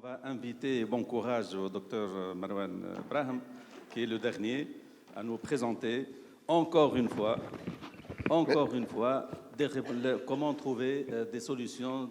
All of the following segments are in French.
va inviter, bon courage au docteur Marwan Braham, qui est le dernier, à nous présenter encore une fois, comment trouver des solutions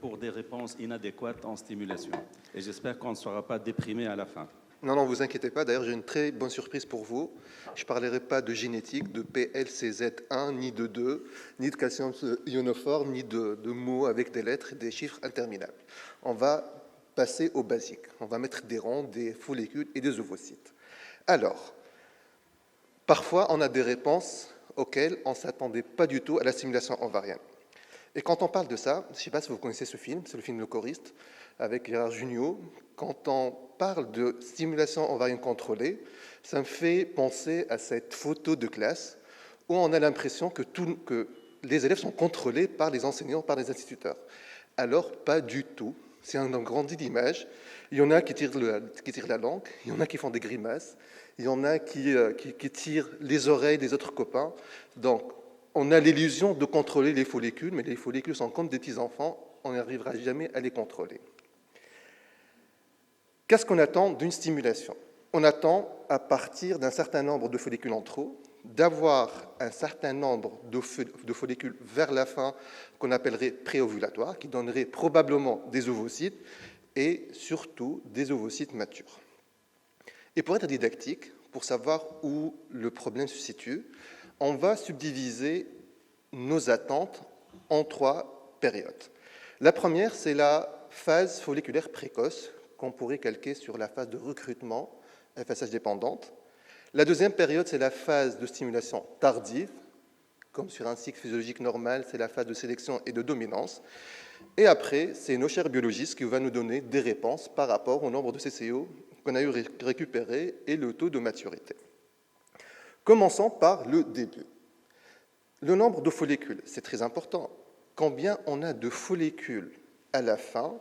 pour des réponses inadéquates en stimulation. Et j'espère qu'on ne sera pas déprimé à la fin. Non, non, vous inquiétez pas. D'ailleurs, j'ai une très bonne surprise pour vous. Je ne parlerai pas de génétique, de PLCZ1, ni de 2, ni de calcium ionophore, ni de mots avec des lettres et des chiffres interminables. On va passer au basique. On va mettre des ronds, des follicules et des ovocytes. Alors, parfois, on a des réponses auxquelles on ne s'attendait pas du tout à la stimulation ovarienne. Et quand on parle de ça, je ne sais pas si vous connaissez ce film, c'est le film Le Choriste, avec Gérard Jugnot. Quand on parle de stimulation ovarienne contrôlée, ça me fait penser à cette photo de classe où on a l'impression que les élèves sont contrôlés par les enseignants, par les instituteurs. Alors, pas du tout. C'est un agrandi d'image. Il y en a qui tirent la langue, il y en a qui font des grimaces, il y en a qui tirent les oreilles des autres copains. Donc, on a l'illusion de contrôler les follicules, mais les follicules sont comme des petits-enfants, on n'arrivera jamais à les contrôler. Qu'est-ce qu'on attend d'une stimulation? On attend, à partir d'un certain nombre de follicules en trop, d'avoir un certain nombre de follicules vers la fin qu'on appellerait préovulatoires, qui donneraient probablement des ovocytes et surtout des ovocytes matures. Et pour être didactique, pour savoir où le problème se situe, on va subdiviser nos attentes en 3 périodes. La première, c'est la phase folliculaire précoce, qu'on pourrait calquer sur la phase de recrutement, FSH dépendante. La deuxième période, c'est la phase de stimulation tardive, comme sur un cycle physiologique normal, c'est la phase de sélection et de dominance. Et après, c'est nos chers biologistes qui vont nous donner des réponses par rapport au nombre de CCO qu'on a eu récupéré et le taux de maturité. Commençons par le début. Le nombre de follicules, c'est très important. Combien on a de follicules à la fin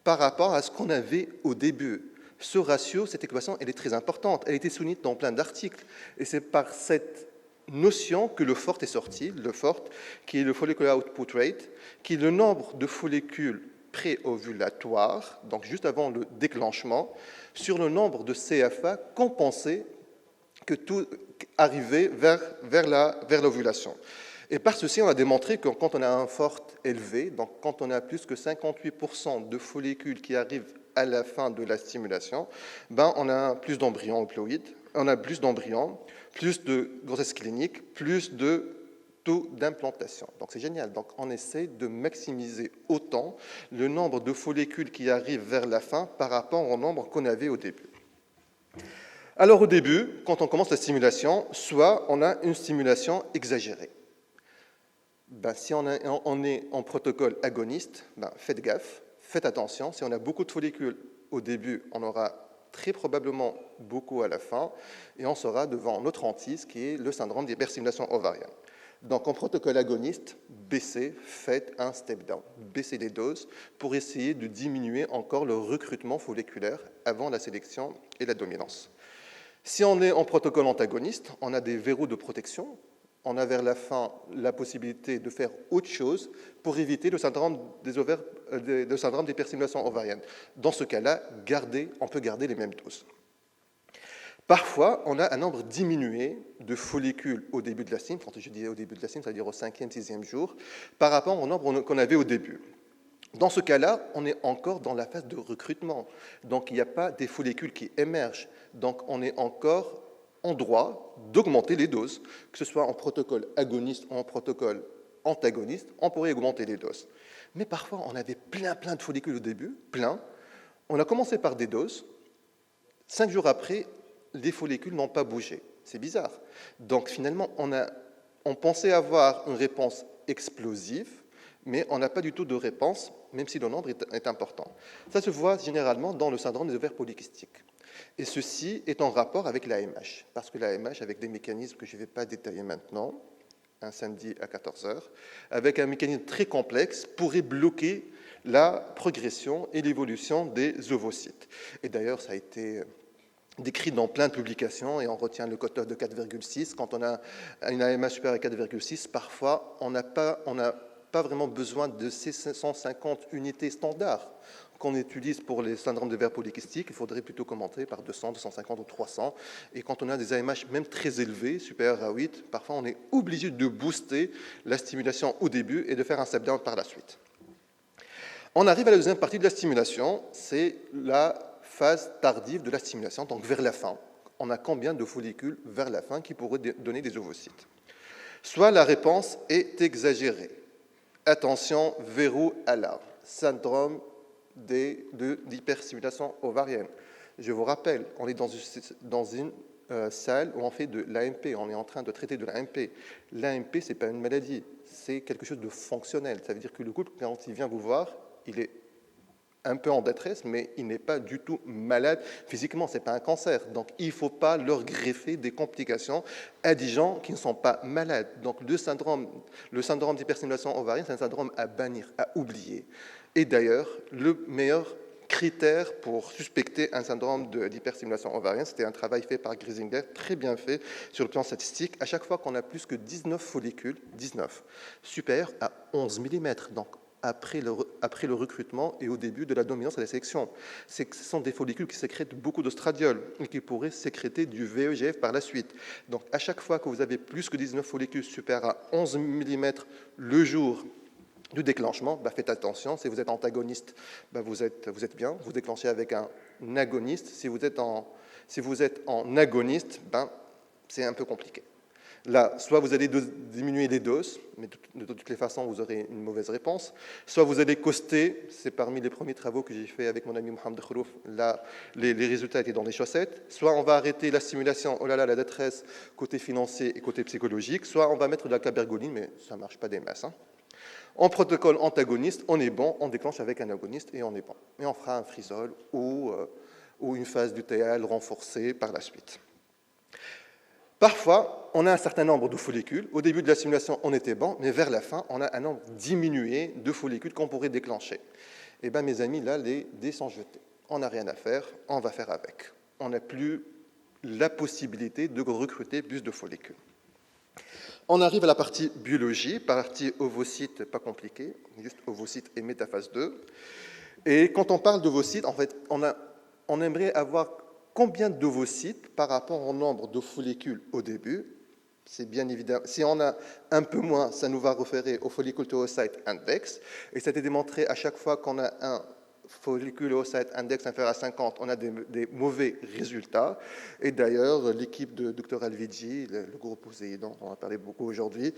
par rapport à ce qu'on avait au début? Ce ratio, cette équation, elle est très importante. Elle a été soulignée dans plein d'articles. Et c'est par cette notion que le FORT est sorti, le FORT, qui est le Follicular Output Rate, qui est le nombre de follicules préovulatoires, donc juste avant le déclenchement, sur le nombre de CFA compensés que tout arrivait vers l'ovulation. Et par ceci, on a démontré que quand on a un FORT élevé, donc quand on a plus que 58% de follicules qui arrivent à la fin de la stimulation, on a plus d'embryons haploïdes, on a plus d'embryons, plus de grossesse clinique, plus de taux d'implantation. Donc c'est génial. Donc on essaie de maximiser autant le nombre de follicules qui arrivent vers la fin par rapport au nombre qu'on avait au début. Alors au début, quand on commence la stimulation, soit on a une stimulation exagérée. Si on est en protocole agoniste, faites gaffe, faites attention. Si on a beaucoup de follicules au début, on aura très probablement beaucoup à la fin, et on sera devant notre hantise, qui est le syndrome d'hyperstimulation ovarienne. Donc en protocole agoniste, baissez, faites un step down, baissez les doses pour essayer de diminuer encore le recrutement folliculaire avant la sélection et la dominance. Si on est en protocole antagoniste, on a des verrous de protection. On a vers la fin la possibilité de faire autre chose pour éviter le syndrome d'hyperstimulation ovarienne. Dans ce cas-là, on peut garder les mêmes doses. Parfois, on a un nombre diminué de follicules au début de la stim, quand je dis au début de la stim, c'est-à-dire au 5e, 6e jour, par rapport au nombre qu'on avait au début. Dans ce cas-là, on est encore dans la phase de recrutement. Donc, il n'y a pas des follicules qui émergent. Donc, on est encore en droit d'augmenter les doses, que ce soit en protocole agoniste ou en protocole antagoniste, on pourrait augmenter les doses. Mais parfois, on avait plein de follicules au début, plein. On a commencé par des doses. 5 jours après, les follicules n'ont pas bougé. C'est bizarre. Donc finalement, on pensait avoir une réponse explosive, mais on n'a pas du tout de réponse, même si le nombre est important. Ça se voit généralement dans le syndrome des ovaires polykystiques. Et ceci est en rapport avec l'AMH, parce que l'AMH, avec des mécanismes que je ne vais pas détailler maintenant, un samedi à 14h, avec un mécanisme très complexe, pourrait bloquer la progression et l'évolution des ovocytes. Et d'ailleurs, ça a été décrit dans plein de publications, et on retient le cutoff de 4,6. Quand on a une AMH supérieure à 4,6, parfois, on n'a pas vraiment besoin de ces 150 unités standards qu'on utilise pour les syndromes de verre polykystiques, il faudrait plutôt commenter par 200, 250 ou 300. Et quand on a des AMH même très élevés, supérieurs à 8, parfois on est obligé de booster la stimulation au début et de faire un step-down par la suite. On arrive à la deuxième partie de la stimulation, c'est la phase tardive de la stimulation, donc vers la fin. On a combien de follicules vers la fin qui pourraient donner des ovocytes? Soit la réponse est exagérée. Attention, verrou, alarme. Syndrome d'hyperstimulation ovarienne. Je vous rappelle, on est dans une salle où on fait de l'AMP, on est en train de traiter de l'AMP. L'AMP, ce n'est pas une maladie, c'est quelque chose de fonctionnel. Ça veut dire que le couple, quand il vient vous voir, il est un peu en détresse, mais il n'est pas du tout malade physiquement, ce n'est pas un cancer. Donc il ne faut pas leur greffer des complications à des gens qui ne sont pas malades. Donc le syndrome d'hyperstimulation ovarienne, c'est un syndrome à bannir, à oublier. Et d'ailleurs, le meilleur critère pour suspecter un syndrome d'hyperstimulation ovarienne, c'était un travail fait par Grisinger, très bien fait sur le plan statistique. À chaque fois qu'on a plus que 19 follicules, 19, supérieurs à 11 mm, donc après le recrutement et au début de la dominance et de la sélection. Ce sont des follicules qui sécrètent beaucoup d'ostradiol et qui pourraient sécréter du VEGF par la suite. Donc, à chaque fois que vous avez plus que 19 follicules supérieurs à 11 mm le jour du déclenchement, faites attention. Si vous êtes antagoniste, vous êtes bien. Vous déclenchez avec un agoniste. Si vous êtes en agoniste, c'est un peu compliqué. Là, soit vous allez diminuer les doses, mais de toutes les façons, vous aurez une mauvaise réponse. Soit vous allez coster, c'est parmi les premiers travaux que j'ai fait avec mon ami Mohamed Khourouf, là, les résultats étaient dans les chaussettes. Soit on va arrêter la stimulation, oh là là, la détresse, côté financier et côté psychologique. Soit on va mettre de la cabergoline, mais ça ne marche pas des masses. En protocole antagoniste, on est bon, on déclenche avec un agoniste et on est bon. Et on fera un frisol ou une phase du TL renforcée par la suite. Parfois, on a un certain nombre de follicules. Au début de la stimulation, on était bon, mais vers la fin, on a un nombre diminué de follicules qu'on pourrait déclencher. Eh bien, mes amis, là, les dés sont jetés. On n'a rien à faire, on va faire avec. On n'a plus la possibilité de recruter plus de follicules. On arrive à la partie biologie, partie ovocyte, pas compliqué, juste ovocyte et métaphase 2. Et quand on parle d'ovocytes, en fait, on aimerait avoir combien d'ovocytes par rapport au nombre de follicules au début? C'est bien évident. Si on a un peu moins, ça nous va référer au follicule to oocyte index. Et ça a été démontré à chaque fois qu'on a un follicule oocyte index inférieur à 50, on a des mauvais résultats. Et d'ailleurs, l'équipe de Dr Alvidji, le groupe Poséidon, dont on a parlé beaucoup aujourd'hui,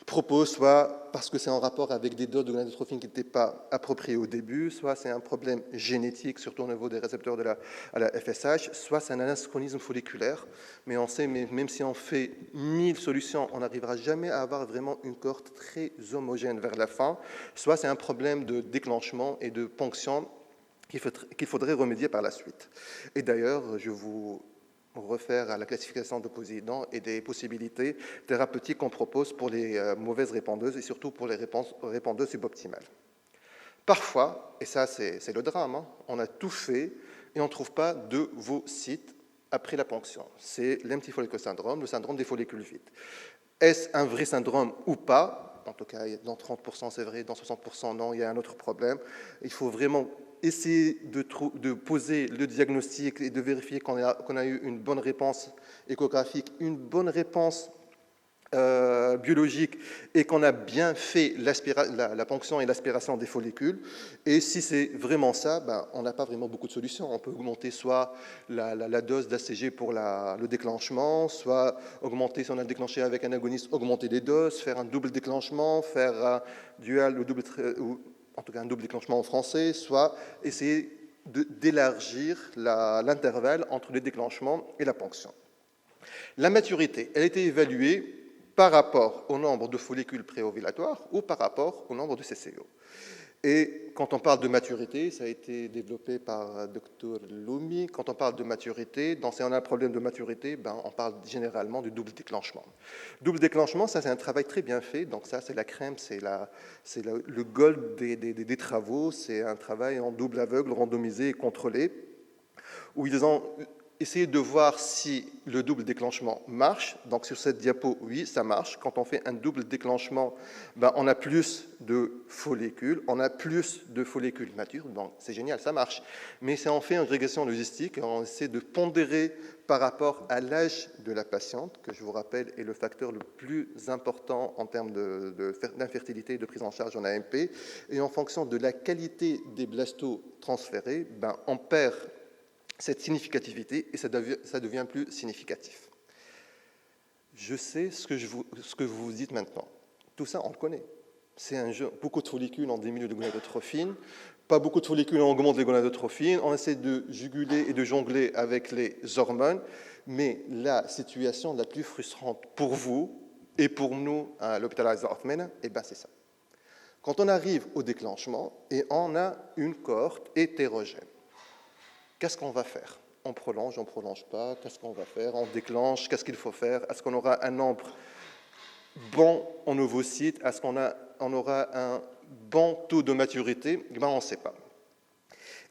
propose soit parce que c'est en rapport avec des doses de gonadotropine qui n'étaient pas appropriées au début, soit c'est un problème génétique, surtout au niveau des récepteurs à la FSH, soit c'est un anachronisme folliculaire. Mais on sait, même si on fait 1000 solutions, on n'arrivera jamais à avoir vraiment une cohorte très homogène vers la fin. Soit c'est un problème de déclenchement et de ponction qu'il faudrait remédier par la suite. Et d'ailleurs, je vous refaire à la classification de Poséidon et des possibilités thérapeutiques qu'on propose pour les mauvaises répondeuses et surtout pour les répondeuses suboptimales. Parfois, et ça c'est le drame, on a tout fait et on ne trouve pas de ovocytes après la ponction. C'est l'empty follicle syndrome, le syndrome des follicules vides. Est-ce un vrai syndrome ou pas? En tout cas, dans 30% c'est vrai, dans 60% non, il y a un autre problème. Il faut vraiment essayer de poser le diagnostic et de vérifier qu'on a eu une bonne réponse échographique, une bonne réponse biologique et qu'on a bien fait la ponction et l'aspiration des follicules. Et si c'est vraiment ça, on n'a pas vraiment beaucoup de solutions. On peut augmenter soit la dose d'ACG pour le déclenchement, soit augmenter, si on a déclenché avec un agoniste, augmenter les doses, faire un double déclenchement, faire un dual ou en tout cas un double déclenchement en français, soit essayer d'élargir l'intervalle entre le déclenchement et la ponction. La maturité, elle a été évaluée par rapport au nombre de follicules préovulatoires ou par rapport au nombre de CCO. Et quand on parle de maturité, ça a été développé par Dr Loumi, quand on parle de maturité, si on a un problème de maturité, on parle généralement du double déclenchement. Double déclenchement, ça c'est un travail très bien fait, donc ça c'est la crème, c'est le gold des travaux, c'est un travail en double aveugle, randomisé et contrôlé, où ils ont essayer de voir si le double déclenchement marche. Donc sur cette diapo, oui, ça marche. Quand on fait un double déclenchement, on a plus de follicules, on a plus de follicules matures, donc c'est génial, ça marche. Mais si on fait une régression logistique, on essaie de pondérer par rapport à l'âge de la patiente, que je vous rappelle est le facteur le plus important en termes d'infertilité et de prise en charge en AMP, et en fonction de la qualité des blastos transférés, on perd cette significativité et ça devient plus significatif. Je sais ce que vous vous dites maintenant. Tout ça, on le connaît. C'est un jeu, beaucoup de follicules, on diminue les gonadotrophines, pas beaucoup de follicules, on augmente les gonadotrophines, on essaie de juguler et de jongler avec les hormones, mais la situation la plus frustrante pour vous et pour nous à l'hôpital Aziz Othmane, c'est ça. Quand on arrive au déclenchement et on a une cohorte hétérogène, qu'est-ce qu'on va faire? On prolonge pas? Qu'est-ce qu'on va faire? On déclenche? Qu'est-ce qu'il faut faire? Est-ce qu'on aura un nombre bon en ovocytes? Est-ce qu'on aura un bon taux de maturité? On ne sait pas.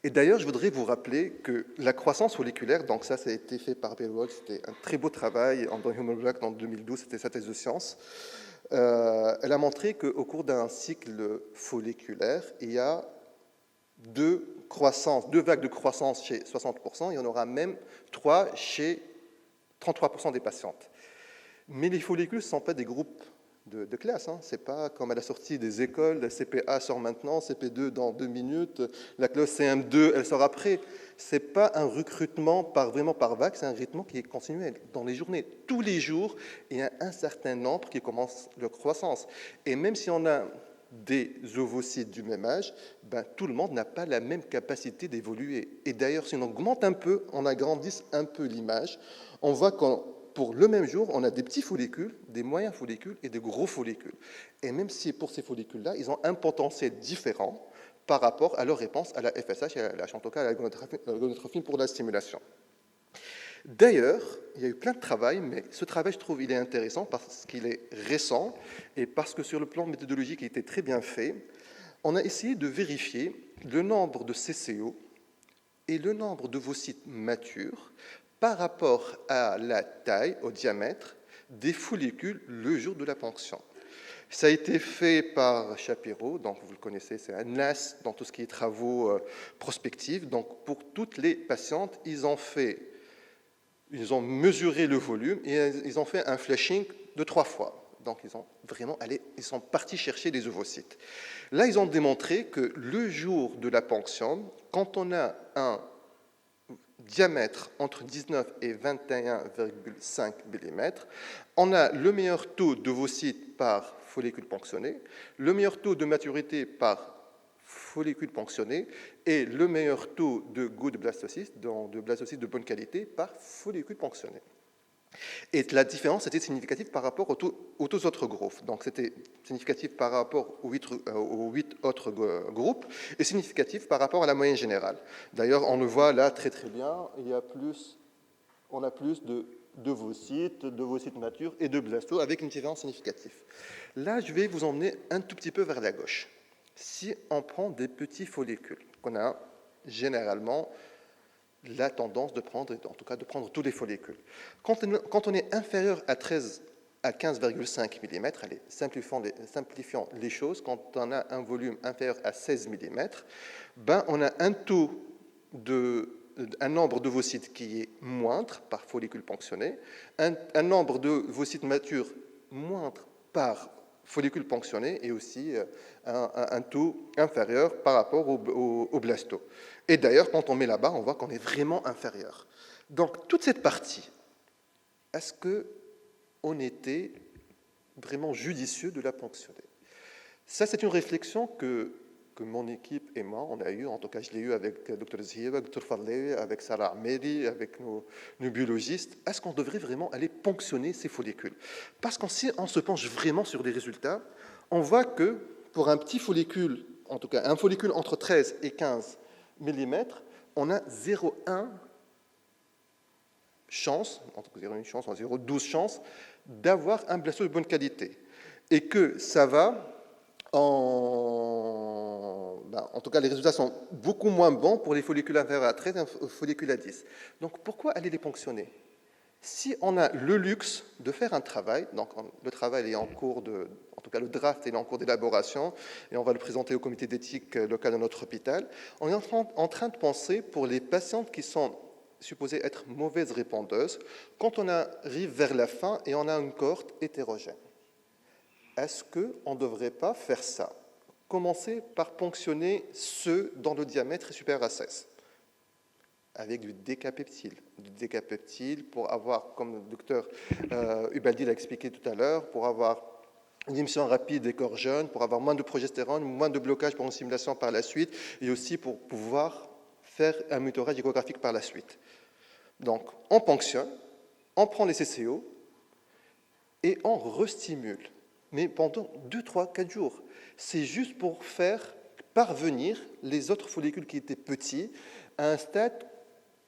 Et d'ailleurs, je voudrais vous rappeler que la croissance folliculaire, donc ça a été fait par Bellwald, c'était un très beau travail dans Human Black en 2012, c'était sa thèse de science. Elle a montré qu'au cours d'un cycle folliculaire, il y a deux vagues de croissance chez 60%, il y en aura même 3 chez 33% des patientes. Mais les follicules ne sont pas des groupes de classe. Ce n'est pas comme à la sortie des écoles, la CPA sort maintenant, CP2 dans 2 minutes, la classe CM2, elle sort après. Ce n'est pas un recrutement vraiment par vague, c'est un rythme qui est continuel. Dans les journées, tous les jours, il y a un certain nombre qui commence leur croissance. Et même si on a des ovocytes du même âge, tout le monde n'a pas la même capacité d'évoluer. Et d'ailleurs, si on augmente un peu, on agrandisse un peu l'image, on voit que pour le même jour, on a des petits follicules, des moyens follicules et des gros follicules. Et même si pour ces follicules-là, ils ont un potentiel différent par rapport à leur réponse à la FSH et à la en tout cas à la gonadotrophine pour la stimulation. D'ailleurs, il y a eu plein de travail, mais ce travail, je trouve, il est intéressant parce qu'il est récent et parce que sur le plan méthodologique, il était très bien fait. On a essayé de vérifier le nombre de CCO et le nombre d'ovocytes matures par rapport à la taille, au diamètre des follicules le jour de la ponction. Ça a été fait par Shapiro, donc vous le connaissez, c'est un as dans tout ce qui est travaux prospectifs. Donc pour toutes les patientes, ils ont mesuré le volume et ils ont fait un flashing de 3 fois. Donc ils sont partis chercher des ovocytes. Là, ils ont démontré que le jour de la ponction, quand on a un diamètre entre 19 et 21,5 mm, on a le meilleur taux d'ovocytes par follicule ponctionné, le meilleur taux de maturité par follicule ponctionné et le meilleur taux de good blastocytes, de blastocytes de bonne qualité, par follicule ponctionné. Et la différence était significative par rapport aux 2 autres groupes. Donc c'était significatif par rapport aux 8 autres groupes et significatif par rapport à la moyenne générale. D'ailleurs, on le voit là très très bien, on a plus d'ovocytes matures et de blastos avec une différence significative. Là, je vais vous emmener un tout petit peu vers la gauche. Si on prend des petits follicules, qu'on a généralement la tendance de prendre, en tout cas de prendre tous les follicules. Quand on est inférieur à 13 à 15,5 mm, allez, simplifions les choses, quand on a un volume inférieur à 16 mm, on a un nombre d'ovocytes qui est moindre par follicule ponctionné, un nombre d'ovocytes matures moindre par follicule ponctionné et aussi un taux inférieur par rapport au blasto. Et d'ailleurs, quand on met là-bas, on voit qu'on est vraiment inférieur. Donc, toute cette partie, est-ce qu'on était vraiment judicieux de la ponctionner? Ça, c'est une réflexion que mon équipe et moi, on a eu, en tout cas, je l'ai eu avec Dr. Zhieva, Dr. Farley, avec Sarah Ameri, avec nos biologistes. Est-ce qu'on devrait vraiment aller ponctionner ces follicules? Parce qu'on se penche vraiment sur les résultats, on voit que pour un petit follicule, en tout cas un follicule entre 13 et 15 mm, on a 0,1 chance, entre 0,1 chance, 0,12 chance d'avoir un blasto de bonne qualité. Et que ça va En tout cas, les résultats sont beaucoup moins bons pour les follicules inférieurs à 13 et les follicules à 10. Donc, pourquoi aller les ponctionner? Si on a le luxe de faire un travail, donc le travail est en cours en tout cas le draft est en cours d'élaboration, et on va le présenter au comité d'éthique local de notre hôpital, on est en train de penser pour les patientes qui sont supposées être mauvaises répondeuses, quand on arrive vers la fin et on a une cohorte hétérogène. Est-ce qu'on ne devrait pas faire ça? Commencer par ponctionner ceux dont le diamètre est supérieur à 16, avec du décapeptyle. Du décapeptyle pour avoir, comme le docteur Ubaldi l'a expliqué tout à l'heure, pour avoir une émission rapide des corps jeunes, pour avoir moins de progestérone, moins de blocage pour une stimulation par la suite, et aussi pour pouvoir faire un monitorage échographique par la suite. Donc, on ponctionne, on prend les CCO, et on restimule. Mais pendant 2, 3, 4 jours. C'est juste pour faire parvenir les autres follicules qui étaient petits à un stade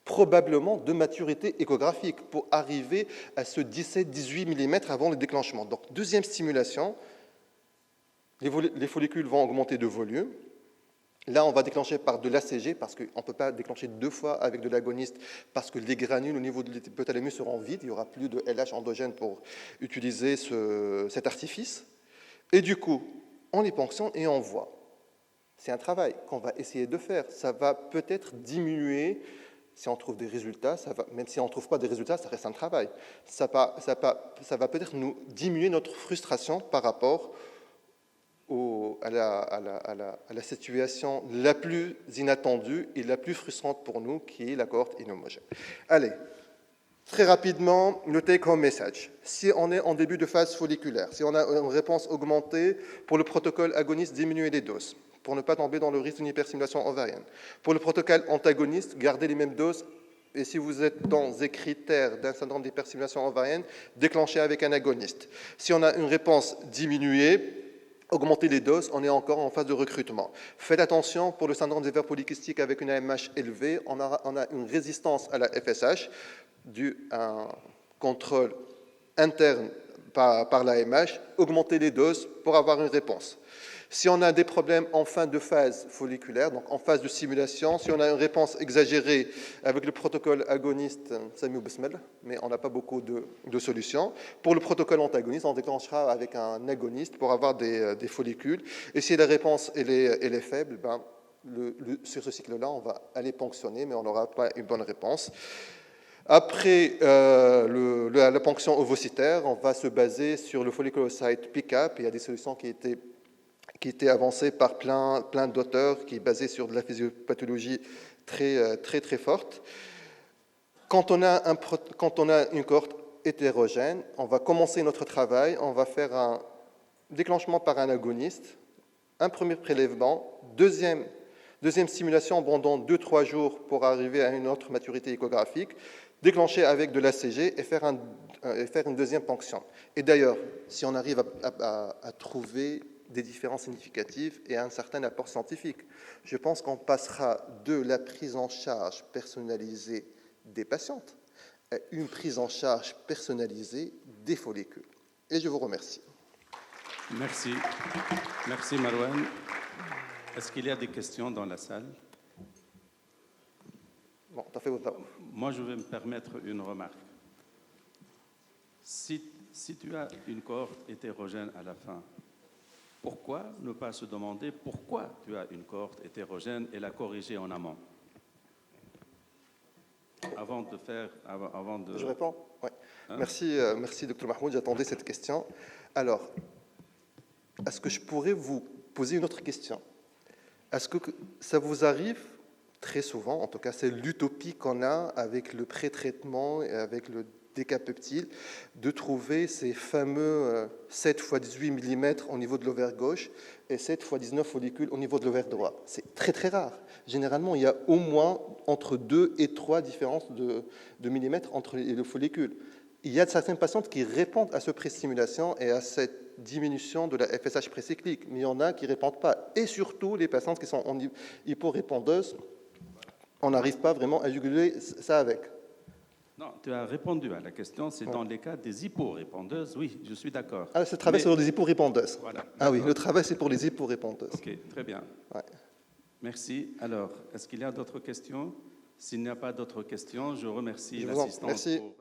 probablement de maturité échographique pour arriver à ce 17-18 mm avant le déclenchement. Donc, deuxième stimulation, les follicules vont augmenter de volume. Là, on va déclencher par de l'ACG, parce qu'on ne peut pas déclencher 2 fois avec de l'agoniste, parce que les granules au niveau de l'hypothalamus seront vides, il n'y aura plus de LH endogène pour utiliser cet artifice. Et du coup, on les ponctionne et on voit. C'est un travail qu'on va essayer de faire. Ça va peut-être diminuer, si on trouve des résultats, même si on ne trouve pas des résultats, ça reste un travail. Ça va peut-être nous diminuer notre frustration par rapport à la situation la plus inattendue et la plus frustrante pour nous, qui est la cohorte inhomogène. Allez, très rapidement, le take-home message. Si on est en début de phase folliculaire, si on a une réponse augmentée, pour le protocole agoniste, diminuer les doses, pour ne pas tomber dans le risque d'une hyperstimulation ovarienne. Pour le protocole antagoniste, gardez les mêmes doses, et si vous êtes dans les critères d'un syndrome d'hyperstimulation ovarienne, déclenchez avec un agoniste. Si on a une réponse diminuée, augmenter les doses, on est encore en phase de recrutement. Faites attention pour le syndrome des ovaires polykystiques avec une AMH élevée, on a une résistance à la FSH due à un contrôle interne par l'AMH, augmenter les doses pour avoir une réponse. Si on a des problèmes en fin de phase folliculaire, donc en phase de simulation, si on a une réponse exagérée avec le protocole agoniste, Sami ou Besmel, mais on n'a pas beaucoup de solutions. Pour le protocole antagoniste, on déclenchera avec un agoniste pour avoir des follicules. Et si la réponse elle est faible, sur ce cycle-là, on va aller ponctionner, mais on n'aura pas une bonne réponse. Après la ponction ovocytaire, on va se baser sur le folliculocyte pick-up. Il y a des solutions qui étaient avancées par plein d'auteurs, qui est basée sur de la physiopathologie très, très, très forte. Quand on a une cohorte hétérogène, on va commencer notre travail, on va faire un déclenchement par un agoniste, un premier prélèvement, deuxième stimulation pendant 2-3 jours pour arriver à une autre maturité échographique, déclencher avec de l'ACG et faire une deuxième ponction. Et d'ailleurs, si on arrive à trouver des différences significatives et un certain apport scientifique, je pense qu'on passera de la prise en charge personnalisée des patientes à une prise en charge personnalisée des follicules. Et je vous remercie. Merci. Merci, Marouane. Est-ce qu'il y a des questions dans la salle? Bon, t'as fait votre... Moi, je vais me permettre une remarque. Si tu as une cohorte hétérogène à la fin, pourquoi ne pas se demander pourquoi tu as une cohorte hétérogène et la corriger en amont? Avant de... Je réponds? Oui. Hein? Merci, Dr Mahmoud, j'attendais cette question. Alors, est-ce que je pourrais vous poser une autre question? Est-ce que ça vous arrive très souvent, en tout cas c'est l'utopie qu'on a avec le pré-traitement et avec le décapeptyle, de trouver ces fameux 7 x 18 mm au niveau de l'ovaire gauche et 7 x 19 follicules au niveau de l'ovaire droit. C'est très très rare. Généralement, il y a au moins entre 2 et 3 différences de millimètres entre les follicules. Il y a certaines patientes qui répondent à ce pré-stimulation et à cette diminution de la FSH précyclique, mais il y en a qui ne répondent pas. Et surtout, les patientes qui sont en hyporépondeuses, on n'arrive pas vraiment à juguler ça avec. Non, tu as répondu à la question, c'est dans les cas des hyporépondeuses, oui, je suis d'accord. Ah, ce travail, c'est pour les hyporépondeuses. Voilà. Ah oui, le travail, c'est pour les hyporépondeuses. Ok, très bien. Ouais. Merci. Alors, est-ce qu'il y a d'autres questions? S'il n'y a pas d'autres questions, je remercie Je vous en- l'assistance. merci. pour-